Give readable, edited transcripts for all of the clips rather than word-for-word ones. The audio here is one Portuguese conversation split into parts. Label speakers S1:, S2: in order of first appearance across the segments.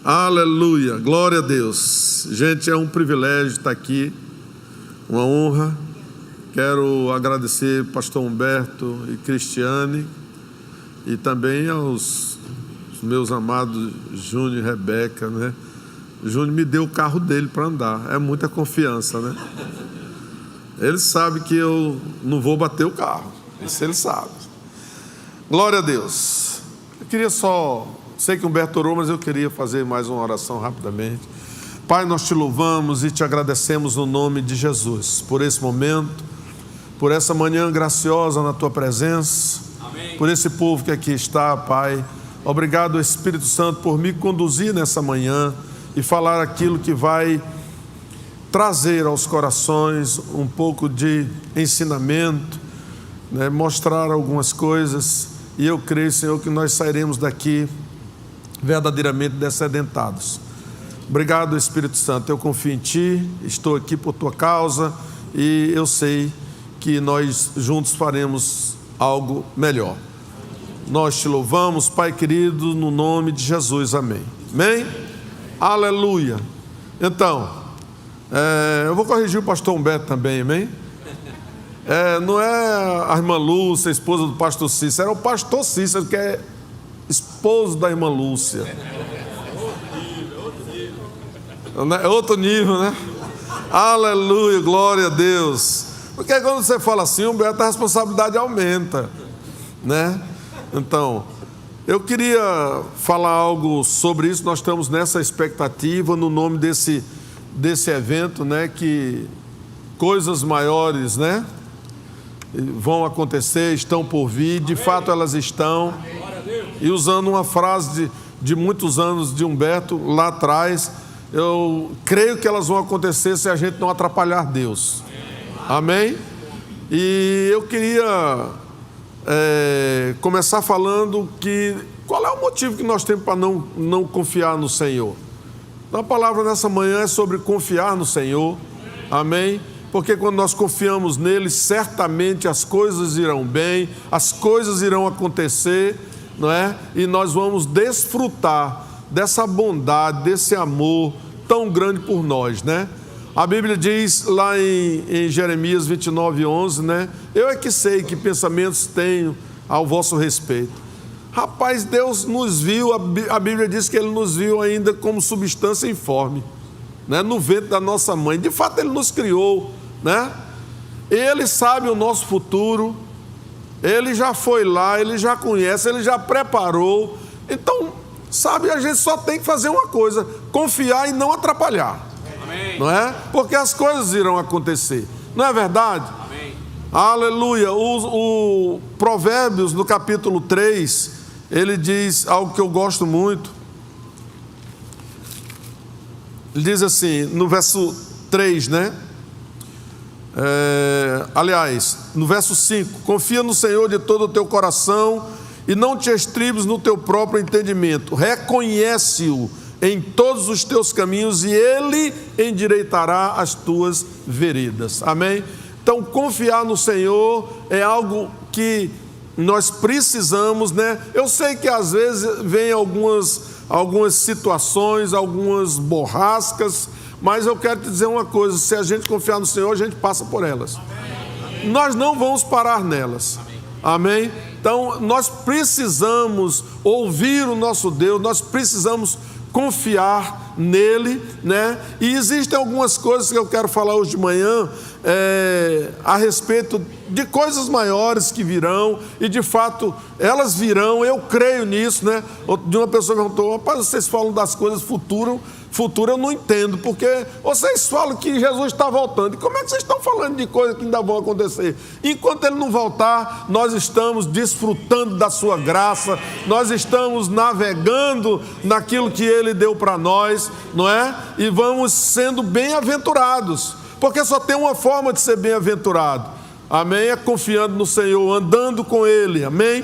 S1: Aleluia, glória a Deus. Gente, é um privilégio estar aqui, uma honra. Quero agradecer pastor Humberto e Cristiane e também aos meus amados Júnior e Rebeca, né? Júnior me deu o carro dele para andar, é muita confiança, né? Ele sabe que eu não vou bater o carro, isso ele sabe. Glória a Deus. Eu queria sei que o Humberto orou, mas eu queria fazer mais uma oração rapidamente. Pai, nós te louvamos e te agradecemos no nome de Jesus, por esse momento, por essa manhã graciosa na tua presença. Amém. Por esse povo que aqui está, Pai. Obrigado, Espírito Santo, por me conduzir nessa manhã e falar aquilo que vai trazer aos corações um pouco de ensinamento, né? Mostrar algumas coisas, e eu creio, Senhor, que nós sairemos daqui verdadeiramente descedentados. Obrigado, Espírito Santo, eu confio em Ti, estou aqui por Tua causa e eu sei que nós juntos faremos algo melhor. Nós te louvamos, Pai querido, no nome de Jesus, amém. Amém? Aleluia. Então, eu vou corrigir o pastor Humberto também, amém? Não é a irmã Lúcia, a esposa do pastor Cícero, era o pastor Cícero, que é esposo da irmã Lúcia. É outro nível, né? Aleluia, glória a Deus. Porque quando você fala assim, Humberto, a responsabilidade aumenta, né? Então, eu queria falar algo sobre isso. Nós estamos nessa expectativa no nome desse evento, né? Que coisas maiores, né? Vão acontecer, estão por vir, de fato elas estão. E usando uma frase de muitos anos de Humberto lá atrás, eu creio que elas vão acontecer se a gente não atrapalhar Deus. Amém? E eu queria começar falando qual é o motivo que nós temos para não confiar no Senhor. A palavra nessa manhã é sobre confiar no Senhor. Amém? Porque quando nós confiamos nele, certamente as coisas irão bem, as coisas irão acontecer, não é? E nós vamos desfrutar dessa bondade, desse amor tão grande por nós, né? A Bíblia diz lá em Jeremias 29:11, né? Eu é que sei que pensamentos tenho ao vosso respeito. Rapaz, Deus nos viu, a Bíblia diz que Ele nos viu ainda como substância informe, né? No ventre da nossa mãe. De fato, Ele nos criou, né? Ele sabe o nosso futuro, Ele já foi lá, Ele já conhece, Ele já preparou. Então, sabe, a gente só tem que fazer uma coisa: confiar e não atrapalhar. Amém. Não é? Porque as coisas irão acontecer, não é verdade? Amém. Aleluia. O Provérbios, no capítulo 3, ele diz algo que eu gosto muito. Ele diz assim, no verso 3, né? Aliás, no verso 5: confia no Senhor de todo o teu coração e não te estribes no teu próprio entendimento. Reconhece-o em todos os teus caminhos e Ele endireitará as tuas veredas. Amém? Então, confiar no Senhor é algo que nós precisamos, né? Eu sei que às vezes vem algumas situações, algumas borrascas, mas eu quero te dizer uma coisa: se a gente confiar no Senhor, a gente passa por elas. Amém. Nós não vamos parar nelas. Amém? Então, nós precisamos ouvir o nosso Deus, nós precisamos confiar nele, né? E existem algumas coisas que eu quero falar hoje de manhã a respeito de coisas maiores que virão, e de fato elas virão, eu creio nisso, né? De uma pessoa perguntou: rapaz, vocês falam das coisas futuras eu não entendo, porque vocês falam que Jesus está voltando, e como é que vocês estão falando de coisas que ainda vão acontecer? Enquanto Ele não voltar, nós estamos desfrutando da sua graça, nós estamos navegando naquilo que Ele deu para nós, não é? E vamos sendo bem-aventurados, porque só tem uma forma de ser bem-aventurado, amém? É confiando no Senhor, andando com Ele, amém?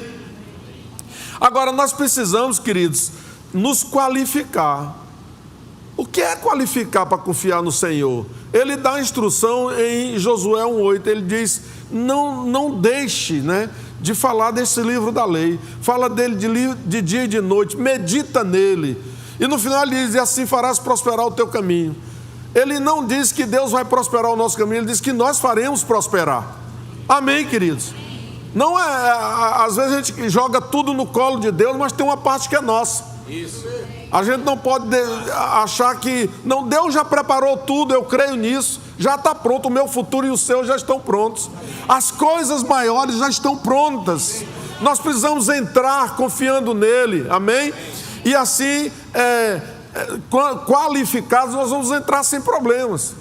S1: Agora, nós precisamos, queridos, nos qualificar. O que é qualificar para confiar no Senhor? Ele dá a instrução em Josué 1:8, ele diz: não deixe, né, de falar desse livro da lei, fala dele de dia e de noite, medita nele, E no final ele diz: e assim farás prosperar o teu caminho. Ele não diz que Deus vai prosperar o nosso caminho, ele diz que nós faremos prosperar. Amém, queridos? Não às vezes a gente joga tudo no colo de Deus, mas tem uma parte que é nossa. Isso. A gente não pode achar que, não, Deus já preparou tudo, eu creio nisso, já está pronto, o meu futuro e o seu já estão prontos. As coisas maiores já estão prontas. Nós precisamos entrar confiando nele, amém? E assim, qualificados, nós vamos entrar sem problemas.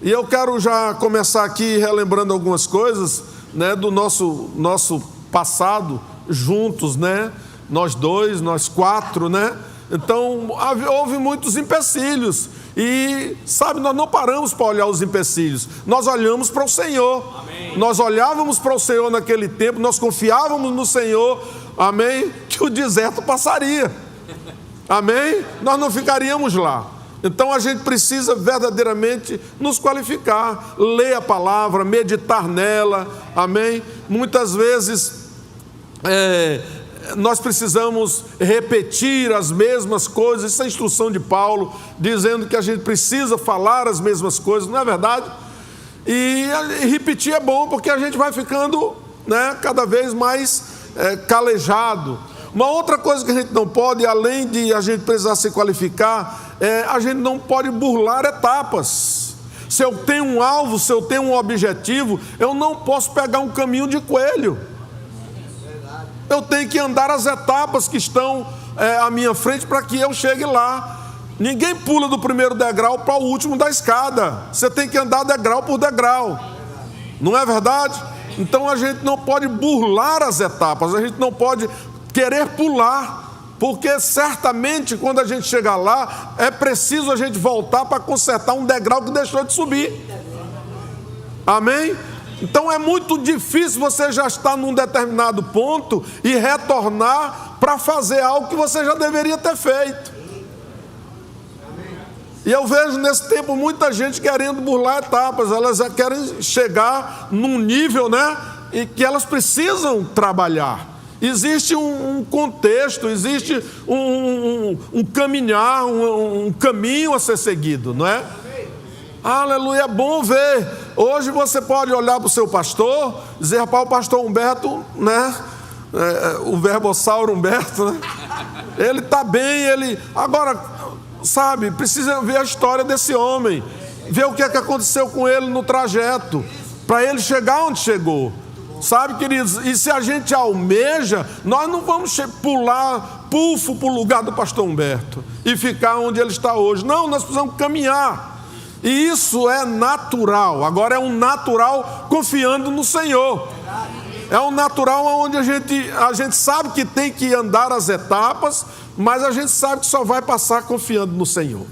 S1: E eu quero já começar aqui relembrando algumas coisas, né, do nosso passado juntos, né? Nós dois, nós quatro, né? Então houve muitos empecilhos e, sabe, nós não paramos para olhar os empecilhos, nós olhamos para o Senhor. Amém. Nós olhávamos para o Senhor naquele tempo, nós confiávamos no Senhor, amém, que o deserto passaria, amém, nós não ficaríamos lá. Então a gente precisa verdadeiramente nos qualificar, ler a palavra, meditar nela, amém. Muitas vezes nós precisamos repetir as mesmas coisas. Isso é a instrução de Paulo, dizendo que a gente precisa falar as mesmas coisas, não é verdade? E repetir é bom, porque a gente vai ficando, né, cada vez mais calejado. Uma outra coisa que a gente não pode, além de a gente precisar se qualificar, a gente não pode burlar etapas. Se eu tenho um alvo, se eu tenho um objetivo, eu não posso pegar um caminho de coelho. Eu tenho que andar as etapas que estão à minha frente para que eu chegue lá. Ninguém pula do primeiro degrau para o último da escada. Você tem que andar degrau por degrau. Não é verdade? Então a gente não pode burlar as etapas, a gente não pode querer pular, porque certamente quando a gente chegar lá, é preciso a gente voltar para consertar um degrau que deixou de subir. Amém? Então é muito difícil você já estar num determinado ponto e retornar para fazer algo que você já deveria ter feito. E eu vejo nesse tempo muita gente querendo burlar etapas, elas já querem chegar num nível, né, e que elas precisam trabalhar. Existe um contexto, existe um caminhar, um caminho a ser seguido, não é? Aleluia, é bom ver. Hoje você pode olhar para o seu pastor, dizer: rapaz, o pastor Humberto, né? O verbossauro Humberto, né? Ele está bem, ele... Agora, sabe, precisa ver a história desse homem, ver o que aconteceu com ele no trajeto, para ele chegar onde chegou. Sabe, queridos, e se a gente almeja, nós não vamos pular pulfo para o lugar do pastor Humberto e ficar onde ele está hoje. Não, nós precisamos caminhar. E isso é natural. Agora é um natural confiando no Senhor. É um natural onde a gente sabe que tem que andar as etapas, mas a gente sabe que só vai passar confiando no Senhor.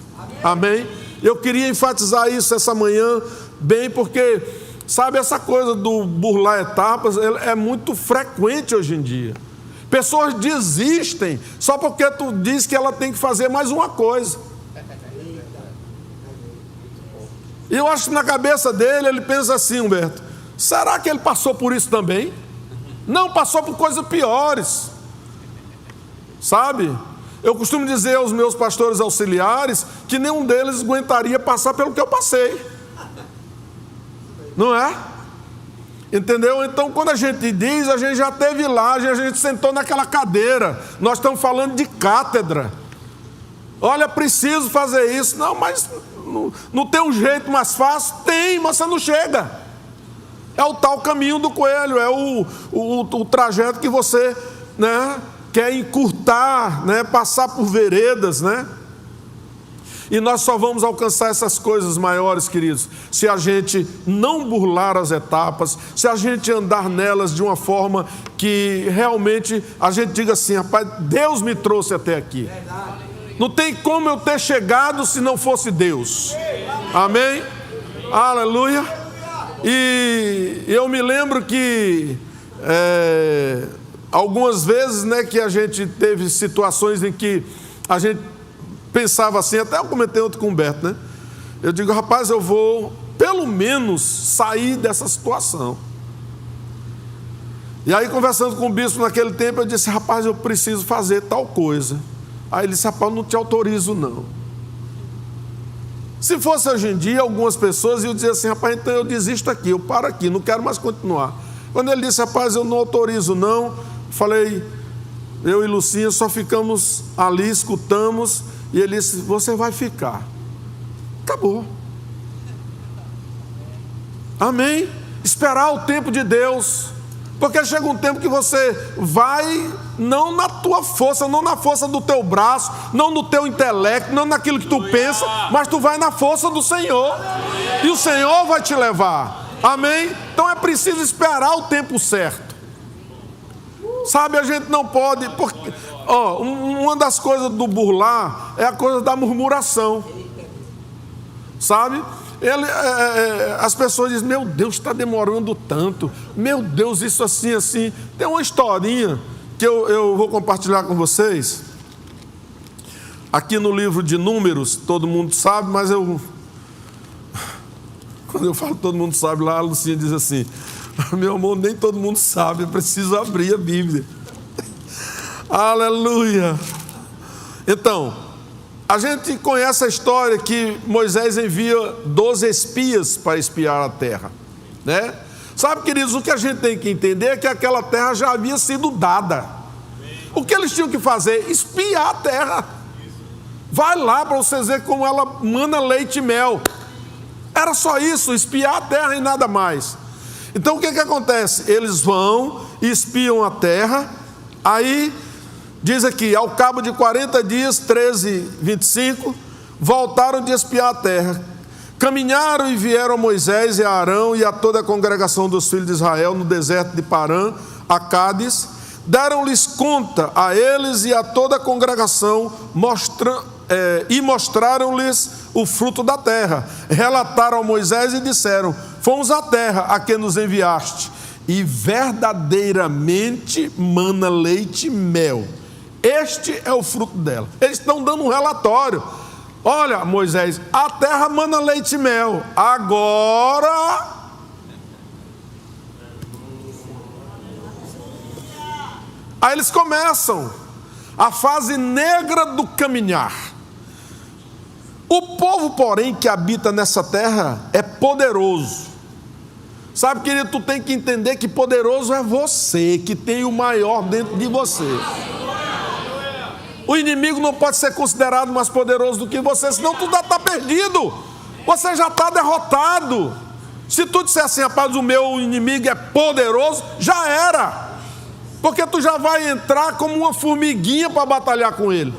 S1: Amém? Eu queria enfatizar isso essa manhã, bem, porque, sabe, essa coisa do burlar etapas é muito frequente hoje em dia. Pessoas desistem só porque tu diz que ela tem que fazer mais uma coisa. E eu acho que na cabeça dele, ele pensa assim: Humberto, será que ele passou por isso também? Não, passou por coisas piores. Sabe? Eu costumo dizer aos meus pastores auxiliares que nenhum deles aguentaria passar pelo que eu passei. Não é? Entendeu? Então, quando a gente diz, a gente já esteve lá, a gente sentou naquela cadeira. Nós estamos falando de cátedra. Olha, preciso fazer isso. Não, mas não tem um jeito mais fácil? Tem, mas você não chega. É o tal caminho do coelho, é o trajeto que você, né, quer encurtar, né, passar por veredas, né? E nós só vamos alcançar essas coisas maiores, queridos, se a gente não burlar as etapas, se a gente andar nelas de uma forma que realmente a gente diga assim: rapaz, Deus me trouxe até aqui. Não tem como eu ter chegado se não fosse Deus. Amém? Aleluia. E eu me lembro que algumas vezes, né, que a gente teve situações em que a gente pensava assim, até eu comentei outro com o Humberto, né? Eu digo: rapaz, eu vou pelo menos sair dessa situação. E aí, conversando com o bispo naquele tempo, eu disse: rapaz, eu preciso fazer tal coisa. Aí ele disse: rapaz, eu não te autorizo não. Se fosse hoje em dia, algumas pessoas iam dizer assim: rapaz, então eu desisto aqui, eu paro aqui, não quero mais continuar. Quando ele disse: rapaz, eu não autorizo não, falei, eu e Lucinha só ficamos ali, escutamos, e ele disse: você vai ficar. Acabou. Amém? Esperar o tempo de Deus, porque chega um tempo que você vai, não na tua força, não na força do teu braço, não no teu intelecto, não naquilo que tu pensa, mas tu vai na força do Senhor, e o Senhor vai te levar. Amém? Então é preciso esperar o tempo certo. Sabe, a gente não pode, porque, uma das coisas do burlar é a coisa da murmuração. Sabe? As pessoas dizem: meu Deus, está demorando tanto, meu Deus, isso assim, assim. Tem uma historinha que eu vou compartilhar com vocês, aqui no livro de Números. Todo mundo sabe, mas quando eu falo todo mundo sabe, lá a Lucinha diz assim: meu amor, nem todo mundo sabe, eu preciso abrir a Bíblia. Aleluia. Então, a gente conhece a história que Moisés envia 12 espias para espiar a terra, né? Sabe, queridos, o que a gente tem que entender é que aquela terra já havia sido dada. O que eles tinham que fazer? Espiar a terra. Vai lá para vocês verem como ela mana leite e mel. Era só isso, espiar a terra e nada mais. Então o que acontece? Eles vão e espiam a terra. Aí diz aqui: ao cabo de 40 dias, 13:25, voltaram de espiar a terra. Caminharam e vieram a Moisés e a Arão e a toda a congregação dos filhos de Israel no deserto de Parã, a Cádiz. Deram-lhes conta a eles e a toda a congregação, mostraram-lhes o fruto da terra. Relataram a Moisés e disseram: fomos à terra a que nos enviaste, e verdadeiramente mana leite e mel. Este é o fruto dela. Eles estão dando um relatório. Olha, Moisés, a terra mana leite e mel. Agora, aí eles começam a fase negra do caminhar. O povo, porém, que habita nessa terra é poderoso. Sabe, querido, tu tem que entender que poderoso é você, que tem o maior dentro de você. O inimigo não pode ser considerado mais poderoso do que você, senão tu já está perdido. Você já está derrotado. Se tu disser assim: rapaz, o meu inimigo é poderoso, já era. Porque tu já vai entrar como uma formiguinha para batalhar com ele.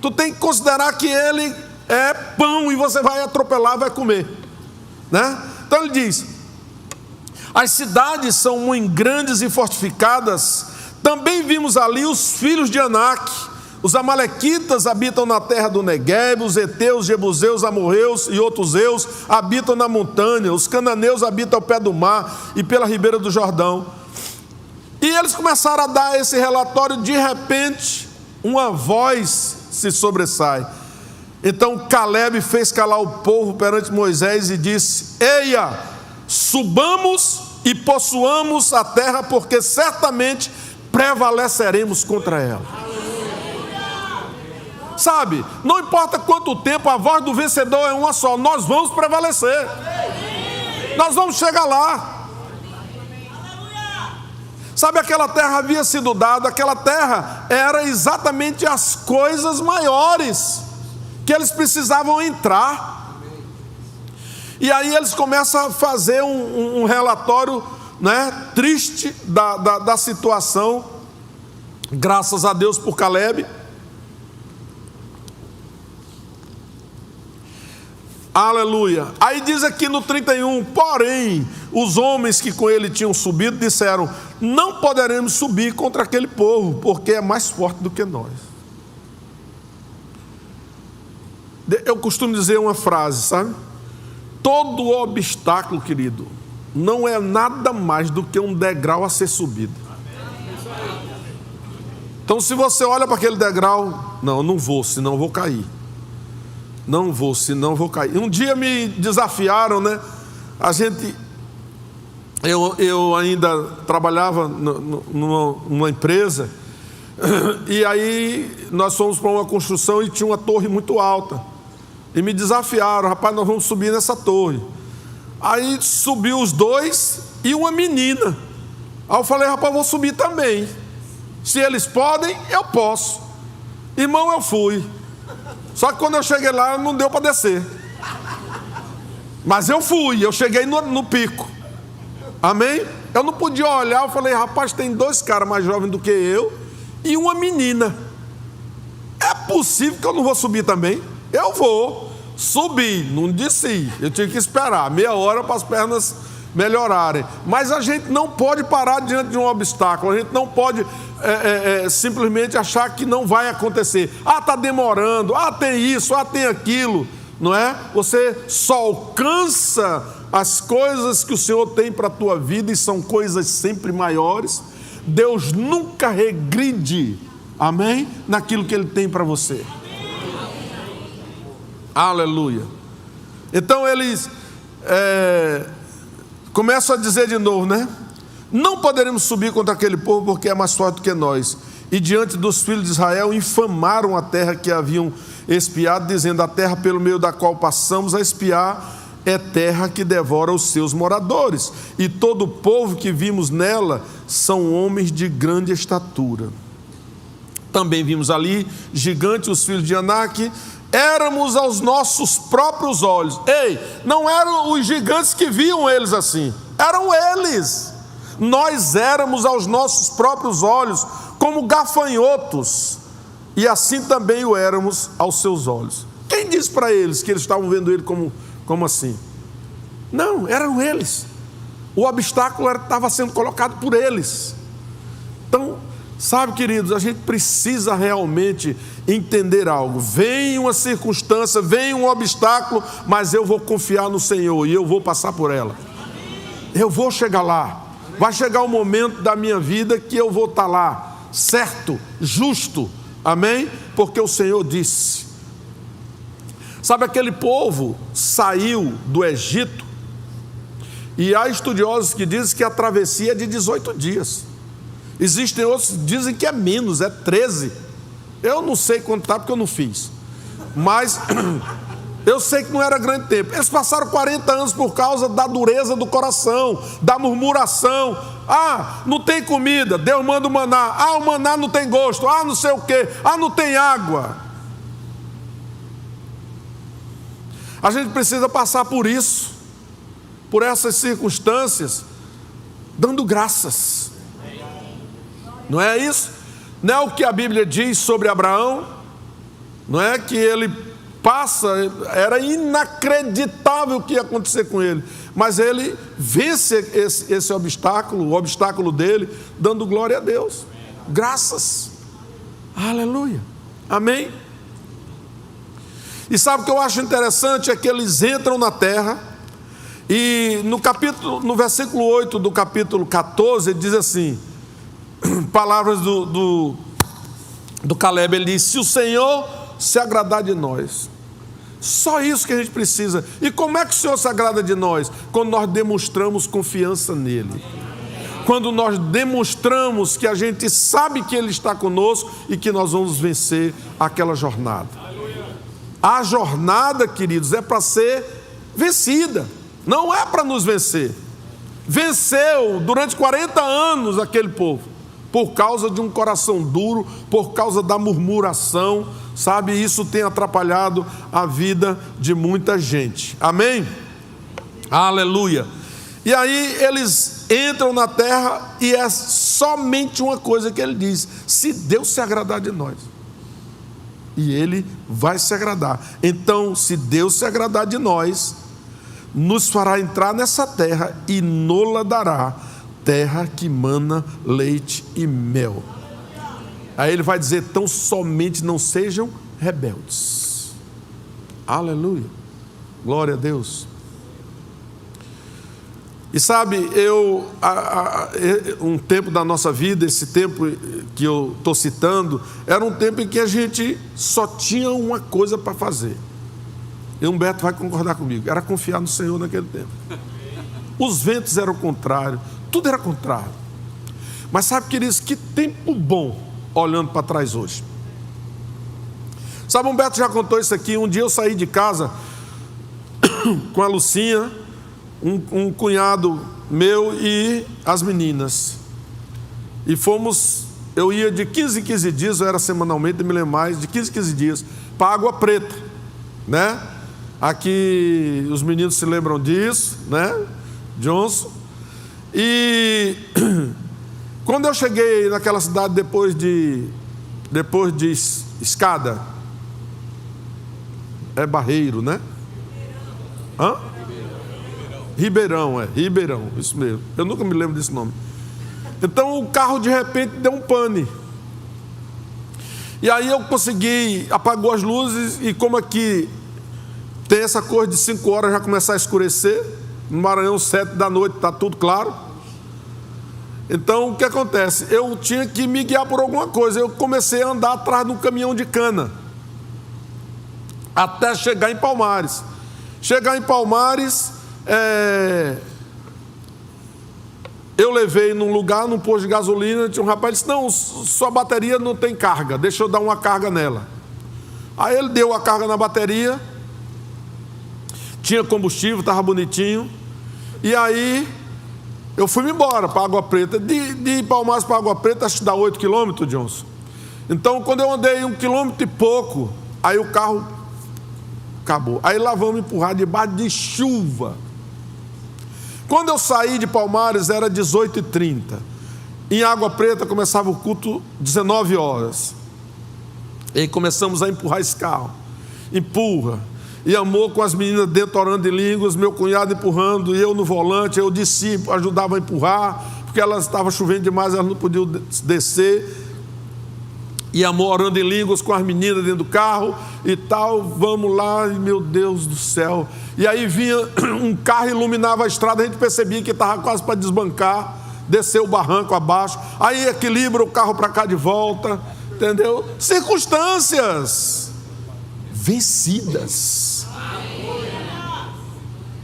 S1: Tu tem que considerar que ele é pão e você vai atropelar, vai comer, né? Então ele diz: as cidades são muito grandes e fortificadas. Também vimos ali os filhos de Anak. Os amalequitas habitam na terra do Negueb, os heteus, jebuseus, amorreus e outros eus habitam na montanha, os cananeus habitam ao pé do mar e pela ribeira do Jordão. E eles começaram a dar esse relatório. De repente, uma voz se sobressai. Então Caleb fez calar o povo perante Moisés e disse: eia, subamos e possuamos a terra, porque certamente prevaleceremos contra ela. Sabe, não importa quanto tempo, a voz do vencedor é uma só: nós vamos prevalecer, nós vamos chegar lá. Sabe, aquela terra havia sido dada, aquela terra era exatamente as coisas maiores que eles precisavam entrar. E aí eles começam a fazer um relatório, né, triste da situação. Graças a Deus por Caleb. Aleluia. Aí diz aqui no 31: porém, os homens que com ele tinham subido disseram: não poderemos subir contra aquele povo, porque é mais forte do que nós. Eu costumo dizer uma frase, sabe? Todo obstáculo, querido, não é nada mais do que um degrau a ser subido. Então, se você olha para aquele degrau: não, eu não vou, senão eu vou cair. Não vou, senão vou cair. Um dia me desafiaram, né? Eu ainda trabalhava numa empresa, E aí nós fomos para uma construção e tinha uma torre muito alta. E me desafiaram: rapaz, nós vamos subir nessa torre. Aí subiu os dois e uma menina. Aí eu falei: rapaz, eu vou subir também. Se eles podem, eu posso. Irmão, eu fui. Só que quando eu cheguei lá, não deu para descer. Mas eu fui, eu cheguei no pico. Amém? Eu não podia olhar, eu falei: rapaz, tem dois caras mais jovens do que eu e uma menina. É possível que eu não vou subir também? Eu vou. Subi, não desci. Eu tive que esperar meia hora para as pernas melhorarem. Mas a gente não pode parar diante de um obstáculo. A gente não pode simplesmente achar que não vai acontecer. Ah, está demorando. Ah, tem isso. Ah, tem aquilo. Não é? Você só alcança as coisas que o Senhor tem para a tua vida, e são coisas sempre maiores. Deus nunca regride, amém, naquilo que Ele tem para você. Aleluia. Então eles começam a dizer de novo, né? Não poderemos subir contra aquele povo, porque é mais forte do que nós. E diante dos filhos de Israel infamaram a terra que haviam espiado, dizendo: a terra pelo meio da qual passamos a espiar é terra que devora os seus moradores, e todo o povo que vimos nela são homens de grande estatura. Também vimos ali gigantes, os filhos de Anak. Éramos aos nossos próprios olhos. Ei, não eram os gigantes que viam eles assim, eram eles. Nós éramos aos nossos próprios olhos como gafanhotos, e assim também o éramos aos seus olhos. Quem disse para eles que eles estavam vendo ele como assim? Não, eram eles. O obstáculo estava sendo colocado por eles. Então, sabe, queridos, a gente precisa realmente entender algo. Vem uma circunstância, vem um obstáculo, mas eu vou confiar no Senhor e eu vou passar por ela. Eu vou chegar lá. Vai chegar um momento da minha vida que eu vou estar lá, certo, justo, amém? Porque o Senhor disse. Sabe, aquele povo saiu do Egito, e há estudiosos que dizem que a travessia é de 18 dias. Existem outros que dizem que é menos, é 13. Eu não sei quanto está, porque eu não fiz. Mas eu sei que não era grande tempo. Eles passaram 40 anos por causa da dureza do coração, da murmuração. Ah, não tem comida, Deus manda o maná. Ah, o maná não tem gosto. Ah, não sei o quê. Ah, não tem água. A gente precisa passar por isso, por essas circunstâncias, dando graças. Não é isso? Não é o que a Bíblia diz sobre Abraão? Não é que ele passa, era inacreditável o que ia acontecer com ele, mas ele vence esse obstáculo, o obstáculo dele, dando glória a Deus. Graças. Aleluia. Amém? E sabe o que eu acho interessante? É que eles entram na terra, e no versículo 8 do capítulo 14, ele diz assim, palavras do Caleb, ele diz: se o Senhor se agradar de nós. Só isso que a gente precisa. E como é que o Senhor se agrada de nós? Quando nós demonstramos confiança nele, quando nós demonstramos que a gente sabe que Ele está conosco e que nós vamos vencer aquela jornada. A jornada, queridos, é para ser vencida, não é para nos vencer. Venceu durante 40 anos aquele povo, por causa de um coração duro, por causa da murmuração, sabe? Isso tem atrapalhado a vida de muita gente. Amém? Aleluia. E aí eles entram na terra, e é somente uma coisa que ele diz: se Deus se agradar de nós. E Ele vai se agradar. Então, se Deus se agradar de nós, nos fará entrar nessa terra e nos-la dará, terra que mana leite e mel. Aí ele vai dizer: tão somente não sejam rebeldes. Aleluia. Glória a Deus. E sabe, um tempo da nossa vida, esse tempo que eu estou citando, era um tempo em que a gente só tinha uma coisa para fazer. E Humberto vai concordar comigo: era confiar no Senhor naquele tempo. Os ventos eram contrários, tudo era contrário. Mas sabe, queridos, que tempo bom olhando para trás hoje. Sabe, Humberto já contou isso aqui. Um dia eu saí de casa com a Lucinha, um cunhado meu e as meninas. E fomos, eu ia de 15 em 15 dias, eu era semanalmente, me lembro mais, de 15 em 15 dias, para Água Preta, né? Aqui os meninos se lembram disso, né? Johnson. E quando eu cheguei naquela cidade depois de Escada, é Barreiro, né? Hã? Ribeirão, isso mesmo. Eu nunca me lembro desse nome. Então o carro de repente deu um pane. E aí eu consegui, apagou as luzes, e como aqui tem essa coisa de 5 horas já começar a escurecer, no Maranhão 7 da noite está tudo claro. Então o que acontece? Eu tinha que me guiar por alguma coisa. Eu comecei a andar atrás de um caminhão de cana até chegar em Palmares. Chegar em Palmares, eu levei num lugar, num posto de gasolina, tinha um rapaz que disse: não, sua bateria não tem carga, deixa eu dar uma carga nela. Aí ele deu a carga na bateria, tinha combustível, estava bonitinho, e aí eu fui embora para Água Preta. De Palmares para Água Preta, acho que dá 8 quilômetros, Johnson. Então, quando eu andei 1 quilômetro e pouco, aí o carro acabou. Aí lá vamos empurrar debaixo de chuva. Quando eu saí de Palmares era 18h30. Em Água Preta começava o culto 19 horas. E aí começamos a empurrar esse carro. Empurra. E amor com as meninas dentro orando em línguas, meu cunhado empurrando, e eu no volante. Eu desci, ajudava a empurrar, porque elas estavam chovendo demais, elas não podiam descer. E amor orando em línguas com as meninas dentro do carro e tal. Vamos lá, e meu Deus do céu. E aí vinha um carro, iluminava a estrada, a gente percebia que estava quase para desbancar, descer o barranco abaixo. Aí equilibra o carro para cá de volta, entendeu? Circunstâncias vencidas.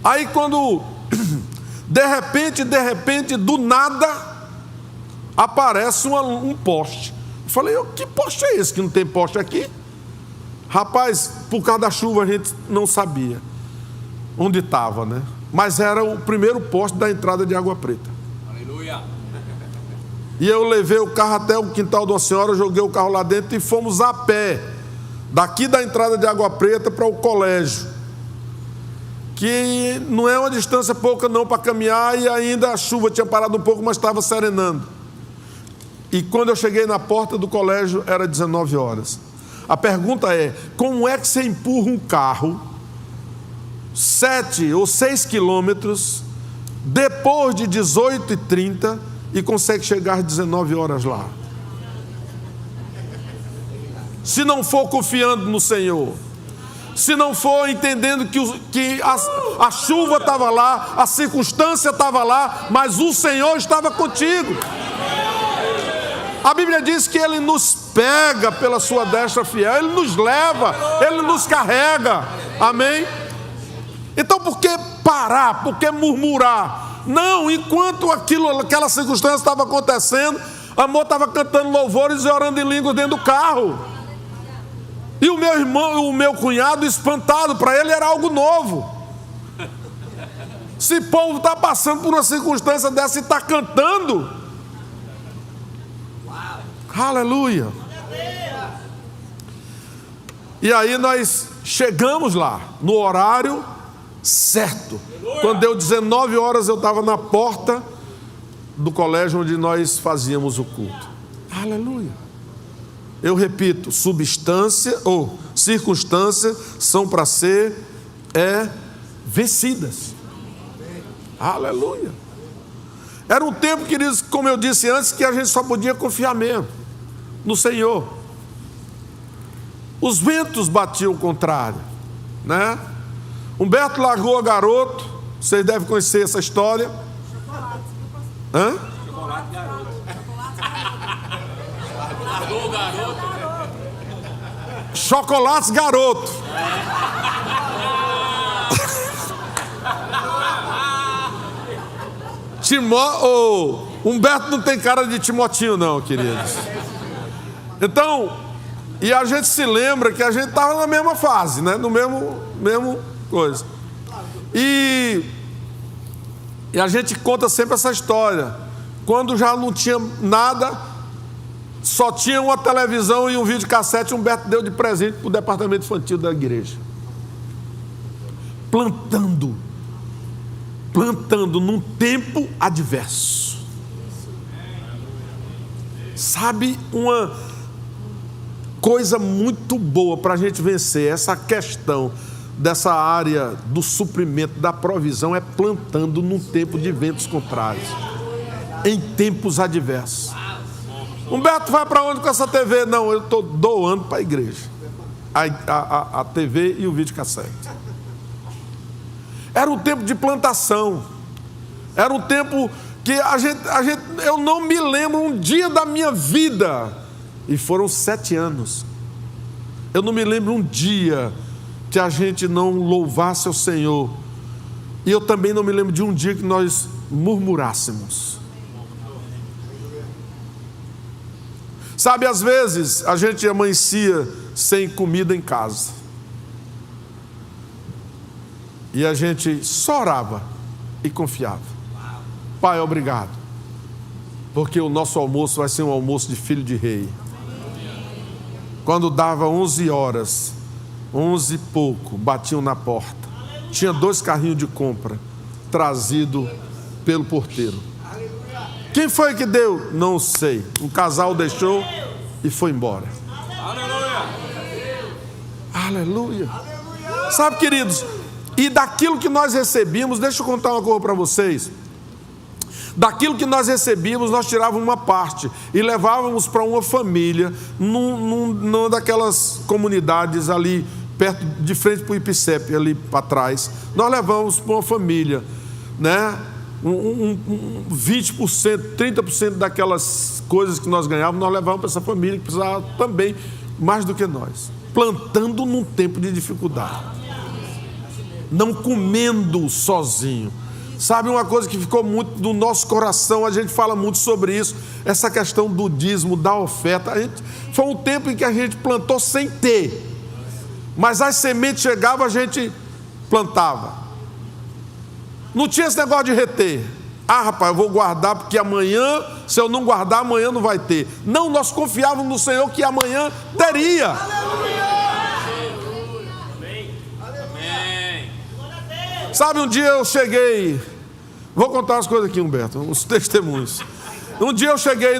S1: Aí quando de repente, do nada, aparece um poste. Eu falei: que poste é esse que não tem poste aqui? Rapaz, por causa da chuva a gente não sabia onde estava, né? Mas era o primeiro poste da entrada de Água Preta. Aleluia! E eu levei o carro até o quintal de uma senhora, joguei o carro lá dentro e fomos a pé, daqui da entrada de Água Preta para o colégio, que não é uma distância pouca não para caminhar, e ainda a chuva tinha parado um pouco, mas estava serenando. E quando eu cheguei na porta do colégio era 19 horas. A pergunta é: como é que você empurra um carro 7 ou 6 quilômetros depois de 18h30 e consegue chegar às 19 horas lá? Se não for confiando no Senhor, se não for entendendo que a chuva estava lá, a circunstância estava lá, mas o Senhor estava contigo. A Bíblia diz que Ele nos pega pela sua destra fiel, Ele nos leva, Ele nos carrega. Amém? Então por que parar? Por que murmurar? Não, enquanto aquela circunstância estava acontecendo, amor estava cantando louvores e orando em línguas dentro do carro. E o meu irmão, o meu cunhado, espantado, para ele era algo novo. Esse povo está passando por uma circunstância dessa e está cantando. Aleluia. E aí nós chegamos lá no horário certo. Quando deu 19 horas eu estava na porta do colégio onde nós fazíamos o culto. Aleluia. Eu repito, substância ou circunstâncias são para ser vencidas. Aleluia. Era um tempo, queridos, como eu disse antes, que a gente só podia confiar mesmo no Senhor. Os ventos batiam o contrário, né? Humberto largou a Garoto, vocês devem conhecer essa história. Hã?
S2: Chocolate Garoto. Largou o Garoto.
S1: Chocolates Garoto. Humberto não tem cara de Timotinho não, queridos. Então, e a gente se lembra que a gente estava na mesma fase, né? No mesmo coisa. E a gente conta sempre essa história. Quando já não tinha nada, só tinha uma televisão e um videocassete, Humberto deu de presente para o departamento infantil da igreja. Plantando num tempo adverso. Sabe, uma coisa muito boa para a gente vencer essa questão dessa área do suprimento, da provisão, é plantando num tempo de ventos contrários, em tempos adversos. Humberto vai para onde com essa TV? Não, eu estou doando para a igreja a TV e o videocassete. Era um tempo de plantação, era um tempo que eu não me lembro um dia da minha vida, e foram 7 anos, eu não me lembro um dia que a gente não louvasse ao Senhor, e eu também não me lembro de um dia que nós murmurássemos. Sabe, às vezes a gente amanhecia sem comida em casa, e a gente só orava e confiava. Pai, obrigado, porque o nosso almoço vai ser um almoço de filho de rei. Quando dava 11 horas, 11 e pouco, batiam na porta. Tinha 2 carrinhos de compra, trazido pelo porteiro. Quem foi que deu? Não sei. Um casal deixou e foi embora. Aleluia. Sabe, queridos, e daquilo que nós recebíamos, deixa eu contar uma coisa para vocês. Daquilo que nós recebíamos, nós tirávamos uma parte e levávamos para uma família, numa daquelas comunidades ali, perto, de frente para o IPCEP, ali para trás. Nós levamos para uma família, né? 20%, 30% daquelas coisas que nós ganhávamos, nós levávamos para essa família que precisava também, mais do que nós. Plantando num tempo de dificuldade. Não comendo sozinho. Sabe uma coisa que ficou muito no nosso coração, a gente fala muito sobre isso, essa questão do dízimo, da oferta. Foi um tempo em que a gente plantou sem ter, mas as sementes chegavam, a gente plantava. Não tinha esse negócio de reter. Ah, rapaz, eu vou guardar porque amanhã, se eu não guardar, amanhã não vai ter. Não, nós confiávamos no Senhor que amanhã teria. Sabe, um dia eu cheguei, vou contar umas coisas aqui, Humberto, uns testemunhos. Um dia eu cheguei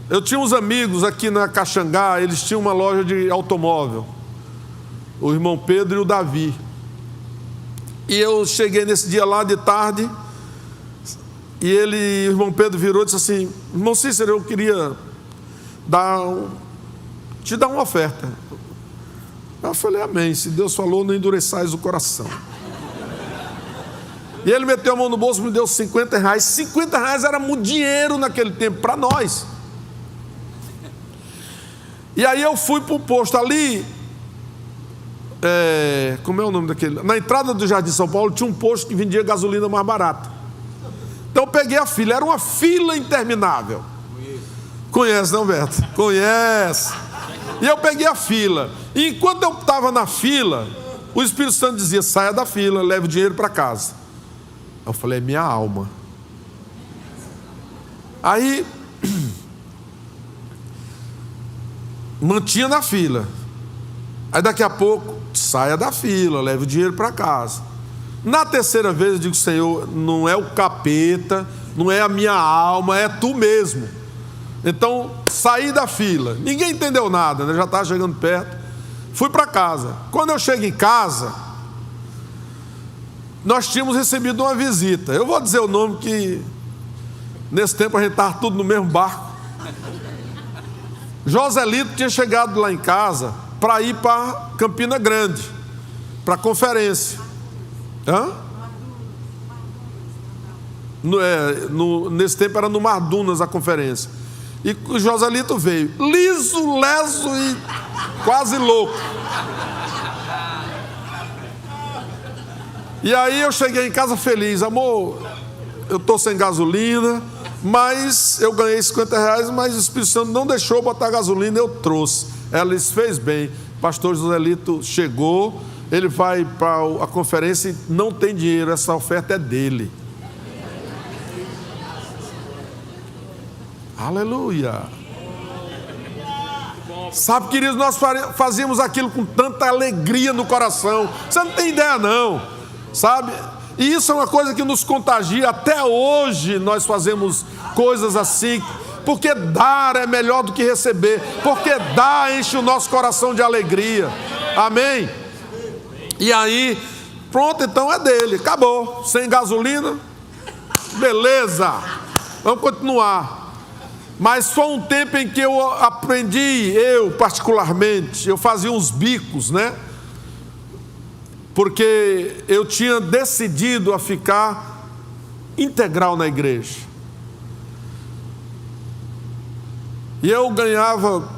S1: eu tinha uns amigos aqui na Caxangá, eles tinham uma loja de automóvel, o irmão Pedro e o Davi. E eu cheguei nesse dia lá de tarde, e o irmão Pedro virou e disse assim: irmão Cícero, eu queria te dar uma oferta. Eu falei: amém, se Deus falou, não endureçais o coração. E ele meteu a mão no bolso e me deu R$50. 50 reais era muito dinheiro naquele tempo para nós. E aí eu fui para o posto ali, como é o nome daquele? Na entrada do Jardim São Paulo tinha um posto que vendia gasolina mais barata. Então eu peguei a fila, era uma fila interminável. Conhece, não, Beto? Conhece. E eu peguei a fila. E enquanto eu estava na fila, o Espírito Santo dizia: saia da fila, leve o dinheiro para casa. Eu falei: é minha alma. Aí mantinha na fila. Aí daqui a pouco, saia da fila, leve o dinheiro para casa. Na terceira vez eu digo: Senhor, não é o capeta, não é a minha alma, é tu mesmo. Então saí da fila. Ninguém entendeu nada, né? Já estava chegando perto. Fui para casa. Quando eu chego em casa, nós tínhamos recebido uma visita. Eu vou dizer o nome, que nesse tempo a gente estava tudo no mesmo barco. Joselito tinha chegado lá em casa para ir para Campina Grande, para conferência. Nesse tempo era no Mardunas a conferência. E o Joselito veio, liso, leso e quase louco. E aí eu cheguei em casa feliz: amor, eu estou sem gasolina, Mas eu ganhei R$50, mas o Espírito Santo não deixou botar gasolina, eu trouxe. Ela lhes fez bem. Pastor Joselito chegou, ele vai para a conferência e não tem dinheiro, essa oferta é dele. Aleluia. Sabe, queridos, nós fazíamos aquilo com tanta alegria no coração. Você não tem ideia não, sabe? E isso é uma coisa que nos contagia. Até hoje nós fazemos coisas assim, porque dar é melhor do que receber, porque dar enche o nosso coração de alegria. Amém? E aí, pronto, então é dele, acabou. Sem gasolina, beleza, vamos continuar. Mas foi um tempo em que eu aprendi, eu particularmente, eu fazia uns bicos, né? Porque eu tinha decidido a ficar integral na igreja. E eu ganhava,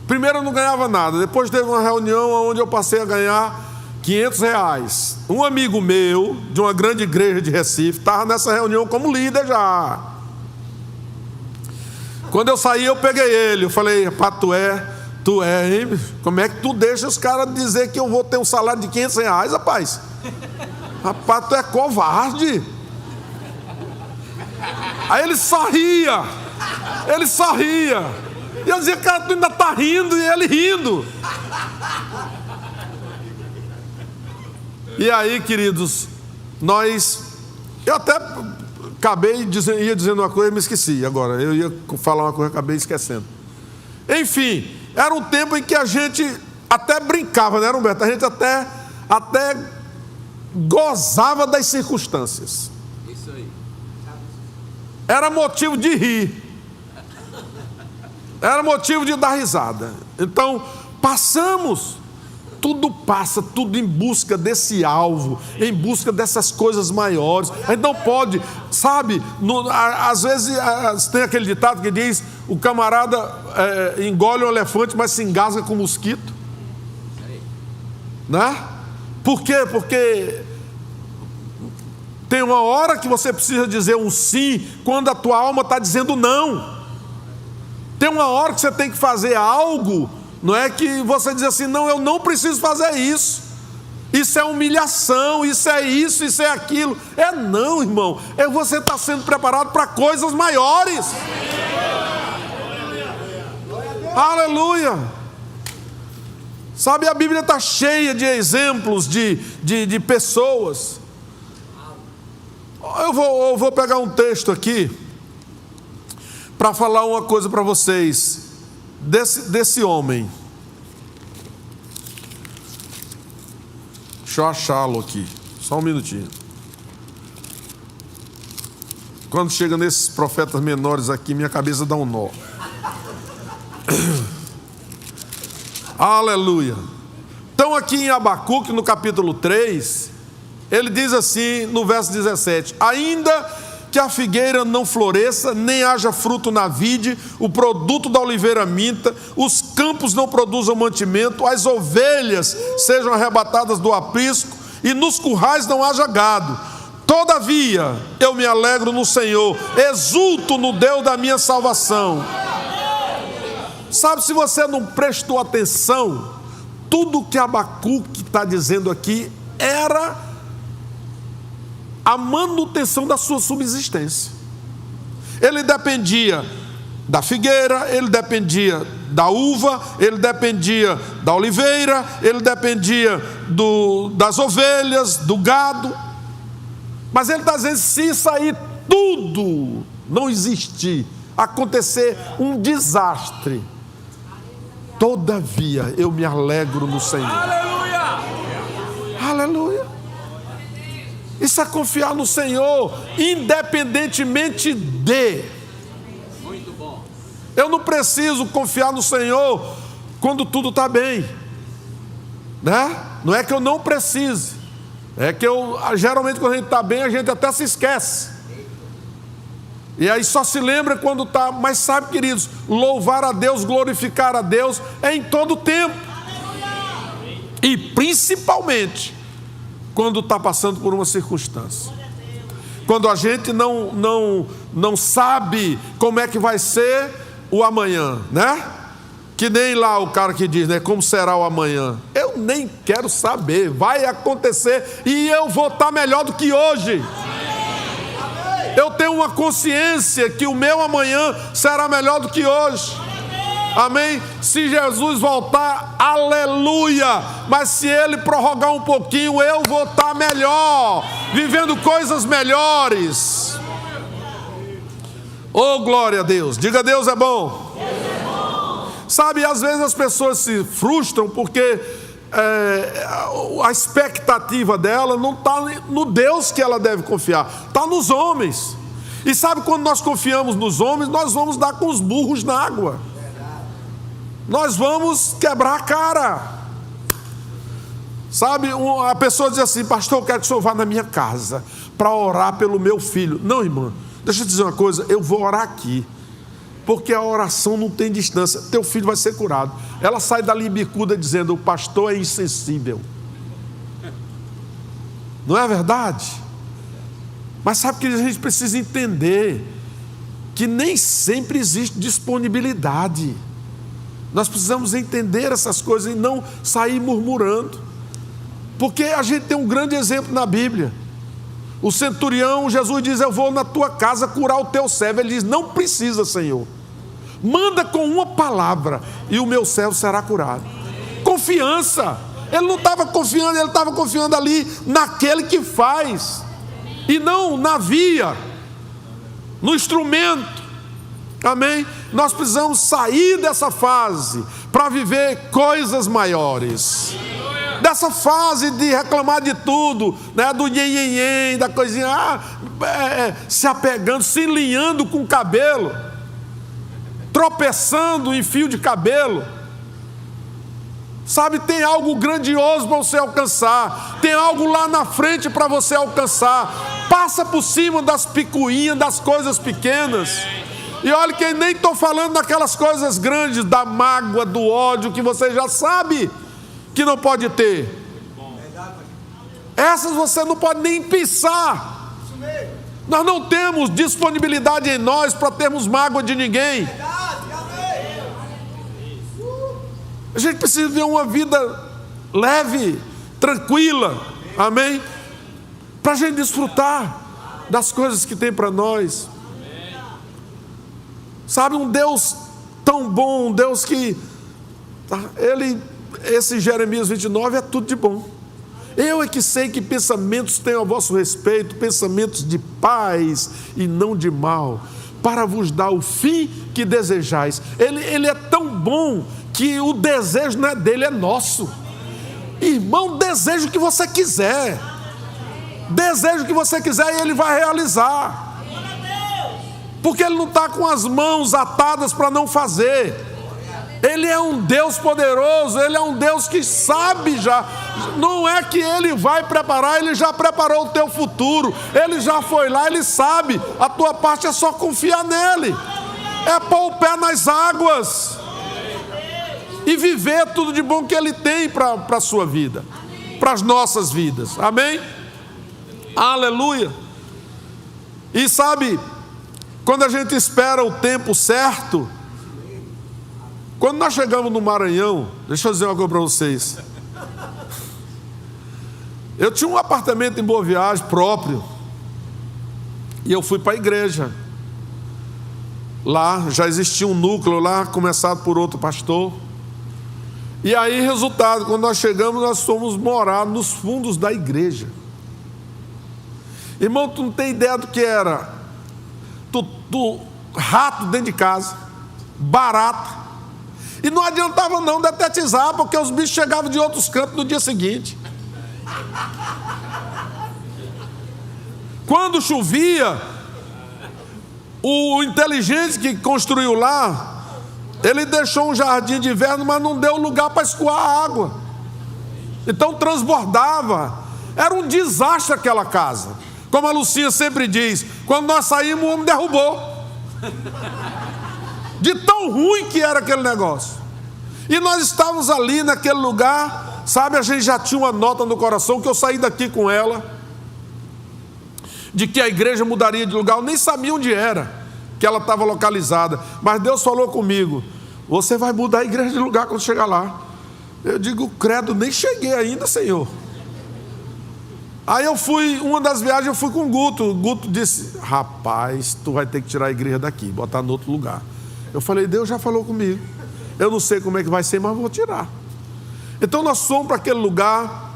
S1: primeiro eu não ganhava nada, depois teve uma reunião onde eu passei a ganhar R$500. Um amigo meu, de uma grande igreja de Recife, estava nessa reunião como líder já. Quando eu saí, eu peguei ele, eu falei, rapaz, tu é, hein? Como é que tu deixa os caras dizer que eu vou ter um salário de R$500, rapaz? Rapaz, tu é covarde. Aí ele sorria. E eu dizia, cara, tu ainda está rindo, e ele rindo. E aí, queridos, eu até ia dizendo uma coisa e me esqueci. Agora, eu ia falar uma coisa e acabei esquecendo. Enfim, era um tempo em que a gente até brincava, né, Humberto? A gente até gozava das circunstâncias.
S2: Isso aí.
S1: Era motivo de rir. Era motivo de dar risada. Então, tudo passa, tudo em busca desse alvo, em busca dessas coisas maiores. A gente não pode, sabe, às vezes tem aquele ditado que diz, o camarada engole um elefante, mas se engasga com mosquito. Né? Por quê? Porque tem uma hora que você precisa dizer um sim, quando a tua alma está dizendo não. Tem uma hora que você tem que fazer algo, não é que você diz assim, não, eu não preciso fazer isso. Isso é humilhação, isso é aquilo. Não, irmão. Você está sendo preparado para coisas maiores. Aleluia. Sabe, a Bíblia está cheia de exemplos de pessoas. Eu vou pegar um texto aqui para falar uma coisa para vocês desse homem. Deixa eu achá-lo aqui, só um minutinho. Quando chega nesses profetas menores aqui, minha cabeça dá um nó. Aleluia. Então aqui em Abacuque, no capítulo 3, ele diz assim, no verso 17: ainda que a figueira não floresça, nem haja fruto na vide, o produto da oliveira minta, os campos não produzam mantimento, as ovelhas sejam arrebatadas do aprisco, e nos currais não haja gado. Todavia, eu me alegro no Senhor, exulto no Deus da minha salvação. Sabe, se você não prestou atenção, tudo que Abacuque está dizendo aqui era a manutenção da sua subsistência. Ele dependia da figueira, ele dependia da uva, ele dependia da oliveira, ele dependia das ovelhas, do gado. Mas ele está dizendo, se isso aí tudo não existir, acontecer um desastre, todavia eu me alegro no Senhor.
S2: Aleluia!
S1: Aleluia! Isso é confiar no Senhor, independentemente de.
S2: Muito bom.
S1: Eu não preciso confiar no Senhor quando tudo está bem, né? Não é que eu não precise, é que geralmente quando a gente está bem, a gente até se esquece. E aí só se lembra quando está. Mas sabe, queridos, louvar a Deus, glorificar a Deus é em todo tempo. E principalmente quando está passando por uma circunstância. quando a gente não sabe como é que vai ser o amanhã, né? Que nem lá o cara que diz, né? Como será o amanhã? Eu nem quero saber, vai acontecer e eu vou estar melhor do que hoje. Eu tenho uma consciência que o meu amanhã será melhor do que hoje. Amém? Se Jesus voltar, aleluia. Mas se Ele prorrogar um pouquinho, eu vou estar melhor, vivendo coisas melhores. Oh, glória a Deus. Diga, Deus é bom.
S3: Deus é bom.
S1: Sabe, às vezes as pessoas se frustram porque a expectativa dela não está no Deus que ela deve confiar, está nos homens. E sabe, quando nós confiamos nos homens, nós vamos dar com os burros na água. Nós vamos quebrar a cara. Sabe, a pessoa diz assim: pastor, eu quero que o senhor vá na minha casa para orar pelo meu filho. Não, irmã, deixa eu dizer uma coisa, eu vou orar aqui, porque a oração não tem distância. Teu filho vai ser curado. Ela sai dali bicuda dizendo: o pastor é insensível. Não é verdade? Mas sabe que a gente precisa entender que nem sempre existe disponibilidade. Nós precisamos entender essas coisas e não sair murmurando, porque a gente tem um grande exemplo na Bíblia. O centurião, Jesus diz: eu vou na tua casa curar o teu servo. Ele diz: não precisa, Senhor, manda com uma palavra e o meu servo será curado. Confiança. Ele não estava confiando, ele estava confiando ali naquele que faz, e não na via, no instrumento. Amém? Nós precisamos sair dessa fase para viver coisas maiores. Dessa fase de reclamar de tudo, né? Do nhen, da coisinha, se apegando, se linhando com o cabelo, tropeçando em fio de cabelo. Sabe, tem algo grandioso para você alcançar, tem algo lá na frente para você alcançar. Passa por cima das picuinhas, das coisas pequenas. E olha que eu nem estou falando daquelas coisas grandes, da mágoa, do ódio, que você já sabe que não pode ter. Essas você não pode nem pensar. Nós não temos disponibilidade em nós para termos mágoa de ninguém. A gente precisa viver uma vida leve, tranquila, amém? Para a gente desfrutar das coisas que tem para nós. Sabe, um Deus tão bom, um Deus que esse Jeremias 29 é tudo de bom. Eu é que sei que pensamentos tenho a vosso respeito, pensamentos de paz e não de mal, para vos dar o fim que desejais. Ele é tão bom que o desejo não é dele, é nosso. Irmão, deseja o que você quiser. Deseja o que você quiser e Ele vai realizar. Porque Ele não está com as mãos atadas para não fazer. Ele é um Deus poderoso, Ele é um Deus que sabe já. Não é que Ele vai preparar, Ele já preparou o teu futuro. Ele já foi lá, Ele sabe. A tua parte é só confiar nele. É pôr o pé nas águas e viver tudo de bom que Ele tem para a sua vida, para as nossas vidas. Amém? Aleluia. E sabe, quando a gente espera o tempo certo, quando nós chegamos no Maranhão, deixa eu dizer uma coisa para vocês. Eu tinha um apartamento em Boa Viagem próprio, e eu fui para a igreja. Lá já existia um núcleo lá, começado por outro pastor. E aí, resultado, quando nós chegamos, nós fomos morar nos fundos da igreja. Irmão, tu não tem ideia do que era. Rato dentro de casa, barata. E não adiantava não detetizar, porque os bichos chegavam de outros cantos no dia seguinte. Quando chovia, o inteligente que construiu lá, ele deixou um jardim de inverno, mas não deu lugar para escoar a água. Então transbordava. Era um desastre aquela casa. Como a Lucinha sempre diz, quando nós saímos, o homem derrubou. De tão ruim que era aquele negócio. E nós estávamos ali naquele lugar, sabe, a gente já tinha uma nota no coração, que eu saí daqui com ela. de que a igreja mudaria de lugar. Eu nem sabia onde era, que ela estava localizada. Mas Deus falou comigo: você vai mudar a igreja de lugar quando chegar lá. Eu digo: credo, nem cheguei ainda, Senhor. Aí eu fui, uma das viagens eu fui com o Guto. O Guto disse: rapaz, tu vai ter que tirar a igreja daqui, botar no outro lugar. Eu falei: Deus já falou comigo. Eu não sei como é que vai ser, mas vou tirar. Então nós fomos para aquele lugar.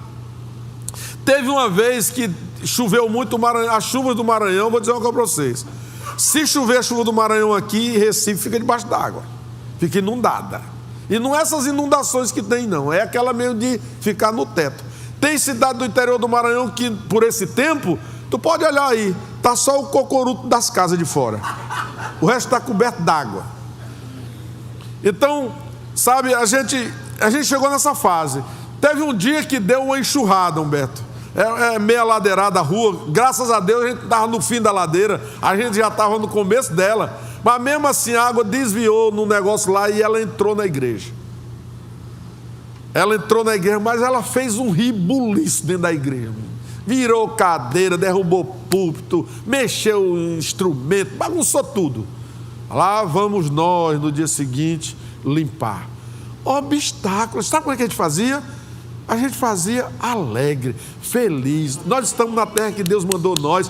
S1: Teve uma vez que choveu muito, as chuvas do Maranhão, vou dizer uma coisa para vocês. Se chover a chuva do Maranhão aqui, Recife fica debaixo d'água, fica inundada. E não é essas inundações que tem, não, é aquela meio de ficar no teto. Tem cidade do interior do Maranhão que, por esse tempo, tu pode olhar aí, está só o cocoruto das casas de fora, o resto está coberto d'água. Então, sabe, a gente chegou nessa fase. Teve um dia que deu uma enxurrada, Humberto. É meia ladeirada a rua, graças a Deus a gente estava no fim da ladeira, a gente já estava no começo dela, mas mesmo assim a água desviou no negócio lá e ela entrou na igreja. Ela entrou na igreja, mas ela fez um ribuliço dentro da igreja. Virou cadeira, derrubou púlpito, mexeu instrumento, bagunçou tudo. Lá vamos nós no dia seguinte limpar. Obstáculos, sabe como é que a gente fazia? A gente fazia alegre, feliz. Nós estamos na terra que Deus mandou nós,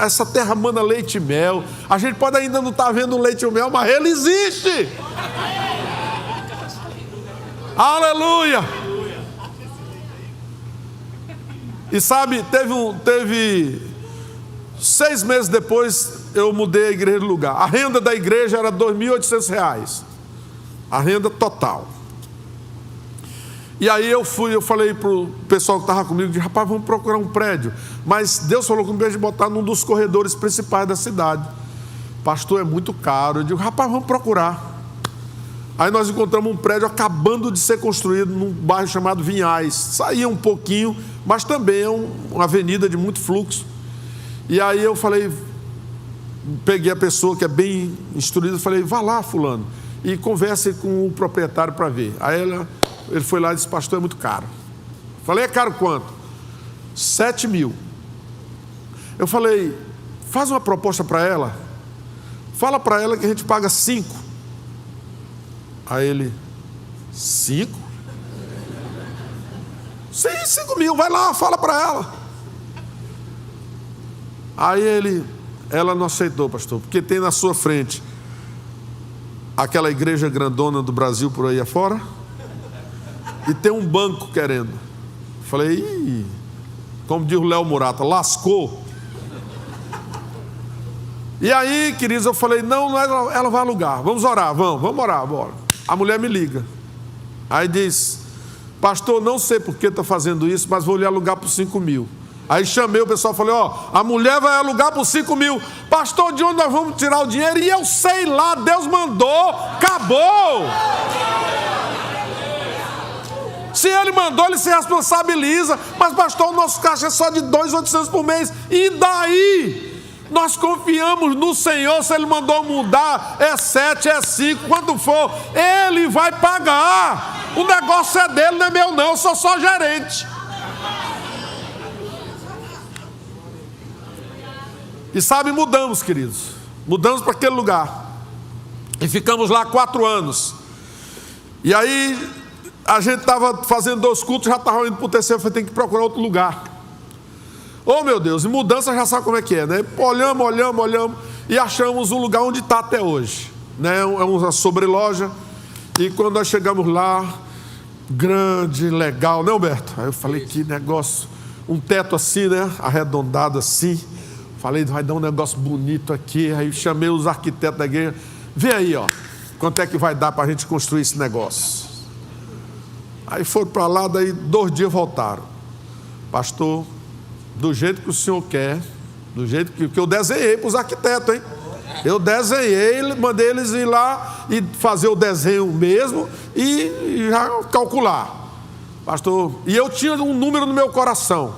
S1: essa terra manda leite e mel. A gente pode ainda não estar vendo leite e mel, mas ele existe. Aleluia. E sabe, teve 6 meses depois eu mudei a igreja de lugar. A renda da igreja era R$ 2.800, a renda total. E aí eu falei para o pessoal que estava comigo, disse: rapaz, vamos procurar um prédio. Mas Deus falou comigo de botar num dos corredores principais da cidade. Pastor, é muito caro. Eu digo: rapaz, vamos procurar. Aí nós encontramos um prédio acabando de ser construído num bairro chamado Vinhais. Saía um pouquinho, mas também é uma avenida de muito fluxo. E aí eu falei, peguei a pessoa que é bem instruída e falei: vá lá, fulano, e converse com o proprietário para ver. Aí ele foi lá e disse: pastor, é muito caro. Falei: é caro quanto? 7 mil. Eu falei: faz uma proposta para ela, fala para ela que a gente paga 5. Aí ele: 5? Sim, 5 mil, vai lá, fala para ela. Aí ela não aceitou, pastor, porque tem na sua frente aquela igreja grandona do Brasil por aí afora, e tem um banco querendo. Falei: como diz o Léo Murata, lascou. E aí, queridos, eu falei: não, ela vai alugar, vamos orar, vamos orar, bora. A mulher me liga, aí diz: pastor, não sei por que está fazendo isso, mas vou lhe alugar por 5 mil. Aí chamei o pessoal e falei: a mulher vai alugar por 5 mil. Pastor, de onde nós vamos tirar o dinheiro? E eu sei lá, Deus mandou, acabou. Se ele mandou, ele se responsabiliza. Mas pastor, o nosso caixa é só de 2.800 por mês. E daí? Nós confiamos no Senhor. Se ele mandou mudar, é 7, é 5, quando for, ele vai pagar. O negócio é dele, não é meu não, eu sou só gerente. E sabe, mudamos, queridos. Mudamos para aquele lugar. E ficamos lá 4 anos. E aí a gente estava fazendo 2 cultos, já estava indo para o terceiro, foi ter que procurar outro lugar. Oh meu Deus, e mudança já sabe como é que é, né? Olhamos e achamos o lugar onde está até hoje, né? É uma sobreloja. E quando nós chegamos lá, grande, legal, né, Humberto? Aí eu falei: que negócio, um teto assim, né? Arredondado assim. Falei: vai dar um negócio bonito aqui. Aí chamei os arquitetos da igreja: vê aí, quanto é que vai dar para a gente construir esse negócio. Aí foram para lá, daí 2 dias voltaram: pastor, do jeito que o senhor quer, do jeito que eu desenhei para os arquitetos, hein? Eu desenhei, mandei eles ir lá e fazer o desenho mesmo e já calcular. Pastor, e eu tinha um número no meu coração: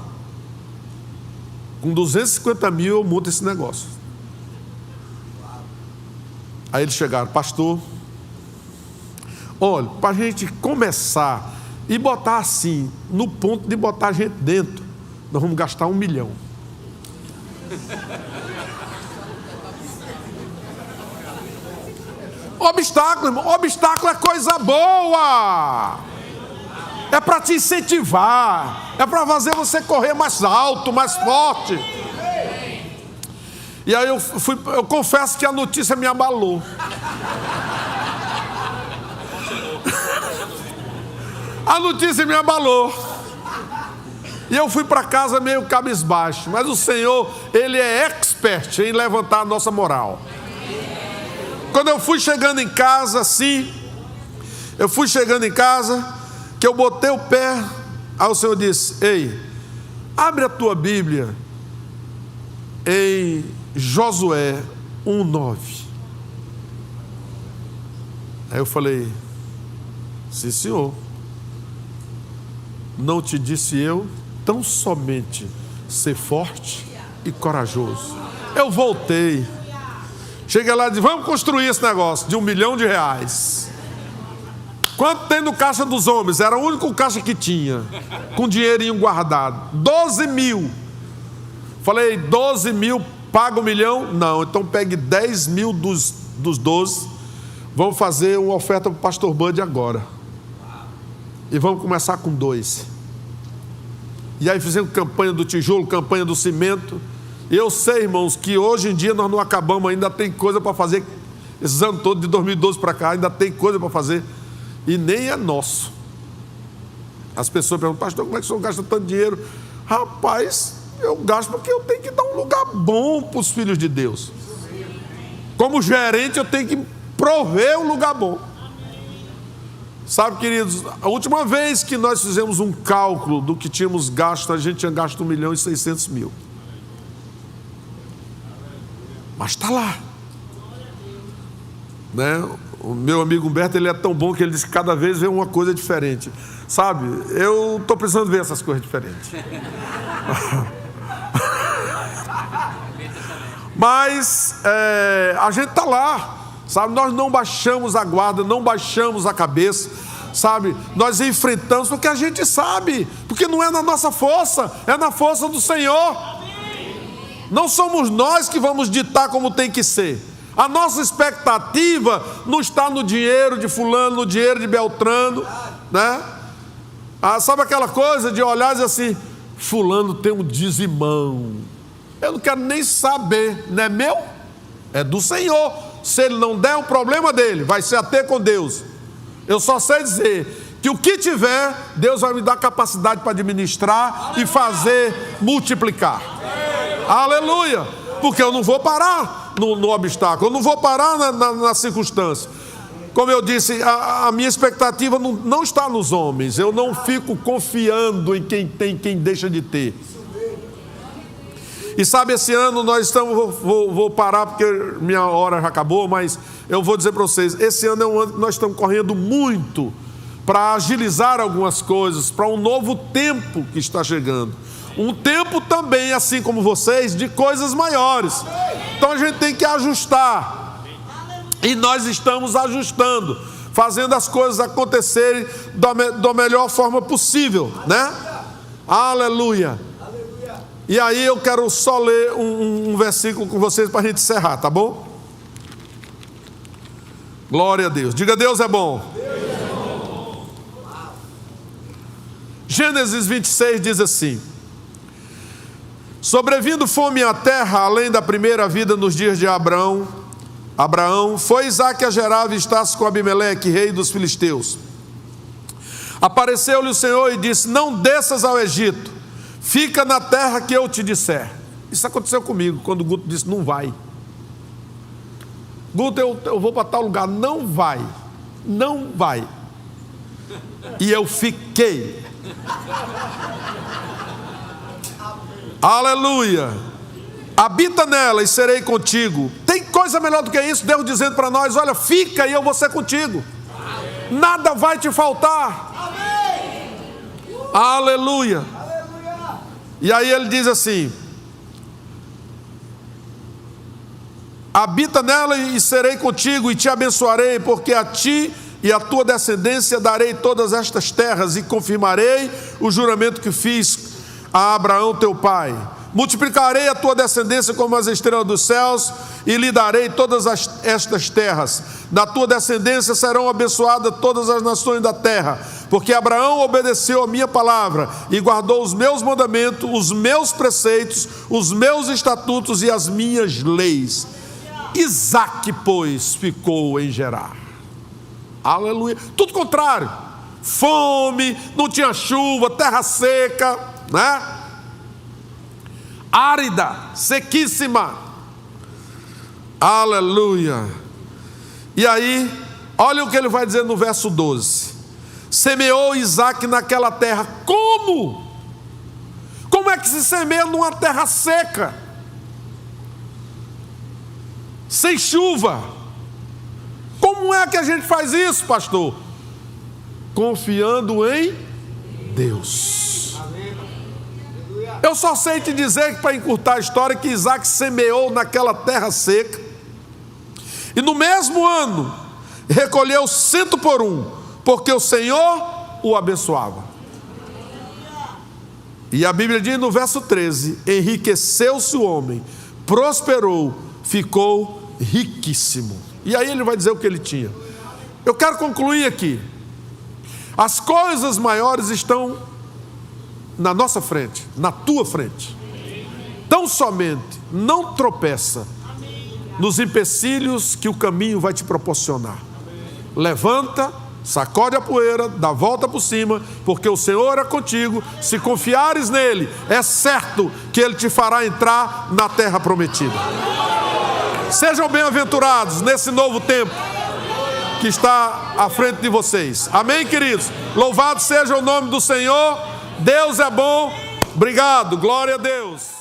S1: com 250 mil eu monto esse negócio. Aí eles chegaram: pastor, olha, para a gente começar e botar assim, no ponto de botar a gente dentro, nós vamos gastar 1 milhão. Obstáculo, irmão. Obstáculo é coisa boa. É para te incentivar. É para fazer você correr mais alto, mais forte. E aí eu confesso que a notícia me abalou. A notícia me abalou. E eu fui para casa meio cabisbaixo. Mas o Senhor, Ele é expert em levantar a nossa moral. Quando eu fui chegando em casa, assim, que eu botei o pé, aí o Senhor disse: ei, abre a tua Bíblia em Josué 1:9. Aí eu falei: sim, Senhor. Não te disse eu, tão somente ser forte e corajoso. Eu voltei. Cheguei lá e disse: vamos construir esse negócio de R$1 milhão. Quanto tem no caixa dos homens? Era o único caixa que tinha, com dinheirinho guardado. 12 mil. Falei: 12 mil, paga R$1 milhão? Não, então pegue 10 mil dos 12. Vamos fazer uma oferta para o pastor Bud agora. E vamos começar com 2. E aí fizemos campanha do tijolo, campanha do cimento. E eu sei, irmãos, que hoje em dia nós não acabamos, ainda tem coisa para fazer. Esses anos todos de 2012 para cá, ainda tem coisa para fazer. E nem é nosso. As pessoas perguntam: pastor, como é que o senhor gasta tanto dinheiro? Rapaz, eu gasto porque eu tenho que dar um lugar bom para os filhos de Deus. Como gerente, eu tenho que prover um lugar bom. Sabe, queridos, a última vez que nós fizemos um cálculo do que tínhamos gasto, a gente tinha gasto R$1.600.000. Mas está lá, né? O meu amigo Humberto, ele é tão bom que ele diz que cada vez vê uma coisa diferente. Sabe, eu estou precisando ver essas coisas diferentes. Mas a gente está lá, sabe? Nós não baixamos a guarda, não baixamos a cabeça, sabe? Nós enfrentamos porque a gente sabe, porque não é na nossa força, é na força do Senhor. Não somos nós que vamos ditar como tem que ser. A nossa expectativa não está no dinheiro de fulano, no dinheiro de Beltrano, né? Sabe aquela coisa de olhar e dizer assim: fulano tem um dizimão. Eu não quero nem saber, não é meu? É do Senhor. Se ele não der, o problema dele vai ser a ter com Deus. Eu só sei dizer que o que tiver, Deus vai me dar capacidade para administrar e fazer multiplicar. Aleluia! Porque eu não vou parar no obstáculo, eu não vou parar na circunstância. Como eu disse, a minha expectativa não está nos homens. Eu não fico confiando em quem tem, quem deixa de ter. E sabe, esse ano nós estamos, vou parar porque minha hora já acabou, mas eu vou dizer para vocês, esse ano é um ano que nós estamos correndo muito para agilizar algumas coisas, para um novo tempo que está chegando. Um tempo também, assim como vocês, de coisas maiores. Então a gente tem que ajustar. E nós estamos ajustando, fazendo as coisas acontecerem da melhor forma possível, né? Aleluia. E aí eu quero só ler um versículo com vocês para a gente encerrar, tá bom? Glória a Deus. Diga: Deus é bom. Deus é bom. Gênesis 26 diz assim: sobrevindo fome à terra, além da primeira vida nos dias de Abraão, foi Isaque a Gerar e está-se com Abimeleque, rei dos filisteus. Apareceu-lhe o Senhor e disse: não desças ao Egito, fica na terra que eu te disser. Isso aconteceu comigo, quando o Guto disse: não vai. Guto, eu vou para tal lugar. Não vai, não vai. E eu fiquei. Aleluia. Habita nela e serei contigo. Tem coisa melhor do que isso? Deus dizendo para nós: olha, fica e eu vou ser contigo. Nada vai te faltar. Aleluia. E aí ele diz assim: habita nela e serei contigo e te abençoarei, porque a ti e a tua descendência darei todas estas terras e confirmarei o juramento que fiz a Abraão teu pai. multiplicarei a tua descendência como as estrelas dos céus, e lhe darei todas estas terras. Na tua descendência serão abençoadas todas as nações da terra, porque Abraão obedeceu a minha palavra e guardou os meus mandamentos, os meus preceitos, os meus estatutos e as minhas leis. Isaque, pois, ficou em Gerar. Aleluia. Tudo contrário. Fome, não tinha chuva, terra seca, né? Árida, sequíssima. Aleluia. E aí, olha o que ele vai dizer no verso 12. Semeou Isaque naquela terra. Como? Como é que se semeia numa terra seca? Sem chuva. Como é que a gente faz isso, pastor? Confiando em Deus. Eu só sei te dizer que, para encurtar a história, que Isaque semeou naquela terra seca, e no mesmo ano recolheu 100 por 1, porque o Senhor o abençoava. E a Bíblia diz no verso 13: enriqueceu-se o homem, prosperou, ficou riquíssimo. E aí ele vai dizer o que ele tinha. Eu quero concluir aqui. As coisas maiores estão na nossa frente, na tua frente. Tão somente não tropeça nos empecilhos que o caminho vai te proporcionar. Levanta, sacode a poeira, dá a volta por cima, porque o Senhor é contigo. Se confiares nele, é certo que ele te fará entrar na terra prometida. Sejam bem-aventurados nesse novo tempo que está à frente de vocês. Amém, queridos? Louvado seja o nome do Senhor. Deus é bom. Obrigado. Glória a Deus.